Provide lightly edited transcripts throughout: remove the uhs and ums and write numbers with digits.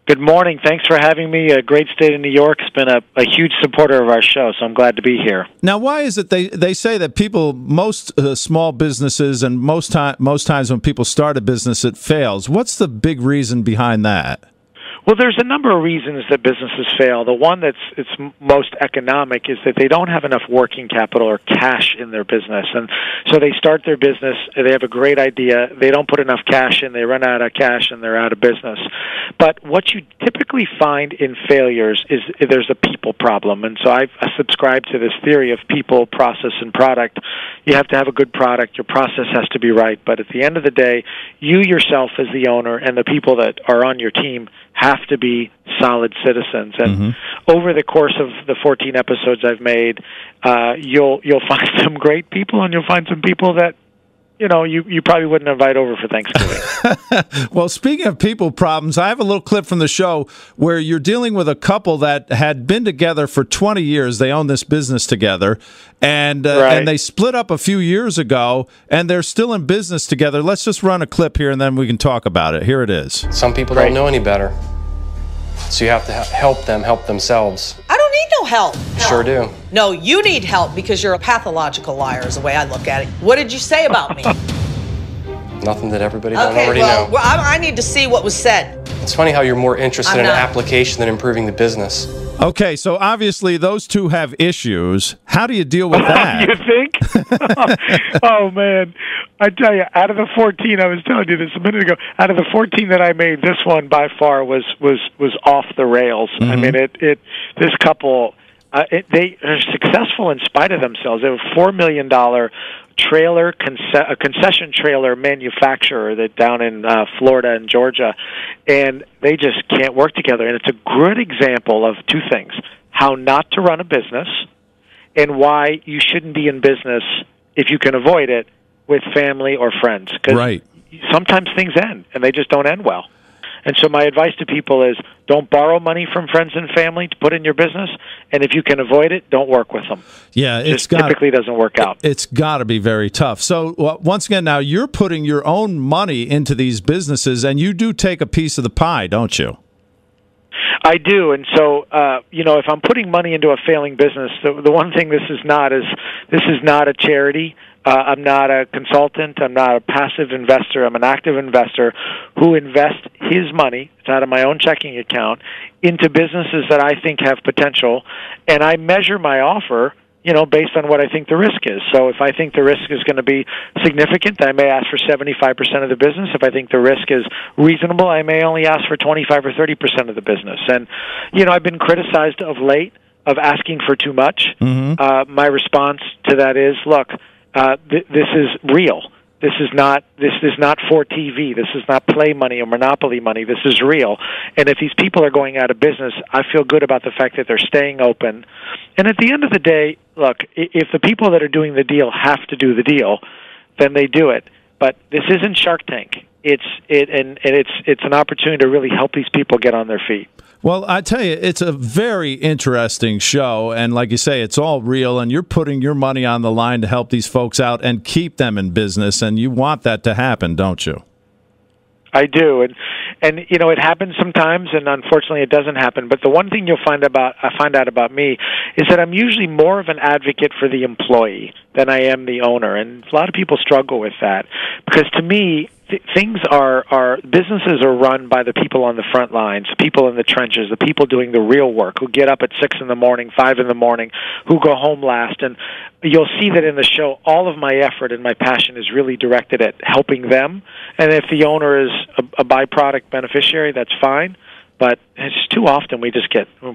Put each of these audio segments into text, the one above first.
Good morning. Thanks for having me. A great state of New York has been a huge supporter of our show, so I'm glad to be here. Now, why is it they say that most small businesses and most times when people start a business, it fails? What's the big reason behind that? Well, there's a number of reasons that businesses fail. The one it's most economic is that they don't have enough working capital or cash in their business. And so they start their business, they have a great idea, they don't put enough cash in, they run out of cash, and they're out of business. But what you typically find in failures is there's a people problem. And so I subscribe to this theory of people, process, and product. You have to have a good product, your process has to be right, but at the end of the day, you yourself as the owner and the people that are on your team have to be solid citizens. And over the course of the 14 episodes I've made, you'll find some great people, and you'll find some people that you probably wouldn't invite over for Thanksgiving. Well, speaking of people problems, I have a little clip from the show where you're dealing with a couple that had been together for 20 years. They own this business together, and they split up a few years ago, and they're still in business together. Let's just run a clip here, and then we can talk about it. Here it is. Some people don't know any better, so you have to help them help themselves. I don't need no help. Sure do. No, you need help because you're a pathological liar is the way I look at it. What did you say about me? Nothing that everybody don't already know. Well, I need to see what was said. It's funny how you're more interested in an application than improving the business. Okay, so obviously those two have issues. How do you deal with that? You think? Oh, man. I tell you, out of the 14, I was telling you this a minute ago, out of the 14 that I made, this one by far was off the rails. I mean, this couple, they are successful in spite of themselves. They have a $4 million a concession trailer manufacturer that down in Florida and Georgia, and they just can't work together. And it's a good example of two things: how not to run a business, and why you shouldn't be in business if you can avoid it with family or friends. Because sometimes things end, and they just don't end well. And so my advice to people is don't borrow money from friends and family to put in your business, and if you can avoid it, don't work with them. Yeah, it typically doesn't work out. It's got to be very tough. So once again, now you're putting your own money into these businesses, and you do take a piece of the pie, don't you? I do, and so if I'm putting money into a failing business, the one thing this is not a charity. I'm not a consultant. I'm not a passive investor. I'm an active investor who invests his money, it's out of my own checking account, into businesses that I think have potential, and I measure my offer based on what I think the risk is. So if I think the risk is going to be significant, I may ask for 75% of the business. If I think the risk is reasonable, I may only ask for 25 or 30% of the business. And, I've been criticized of late of asking for too much. My response to that is, look, this is real. This is not for TV. This is not play money or monopoly money. This is real. And if these people are going out of business, I feel good about the fact that they're staying open. And at the end of the day, look, if the people that are doing the deal have to do the deal, then they do it. But this isn't Shark Tank. It's an opportunity to really help these people get on their feet. Well, I tell you, it's a very interesting show, and like you say, it's all real, and you're putting your money on the line to help these folks out and keep them in business, and you want that to happen, don't you? I do, and it happens sometimes, and unfortunately it doesn't happen. But the one thing I find out about me is that I'm usually more of an advocate for the employee than I am the owner, and a lot of people struggle with that because to me, businesses are run by the people on the front lines, the people in the trenches, the people doing the real work, who get up at 6 in the morning, 5 in the morning, who go home last. And you'll see that in the show, all of my effort and my passion is really directed at helping them. And if the owner is a byproduct beneficiary, that's fine. But it's too often we're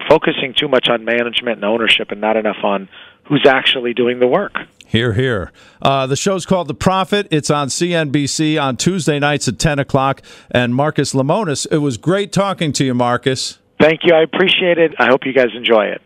focusing too much on management and ownership and not enough on who's actually doing the work. Hear, hear. The show's called The Profit. It's on CNBC on Tuesday nights at 10 o'clock. And Marcus Lemonis, it was great talking to you, Marcus. Thank you. I appreciate it. I hope you guys enjoy it.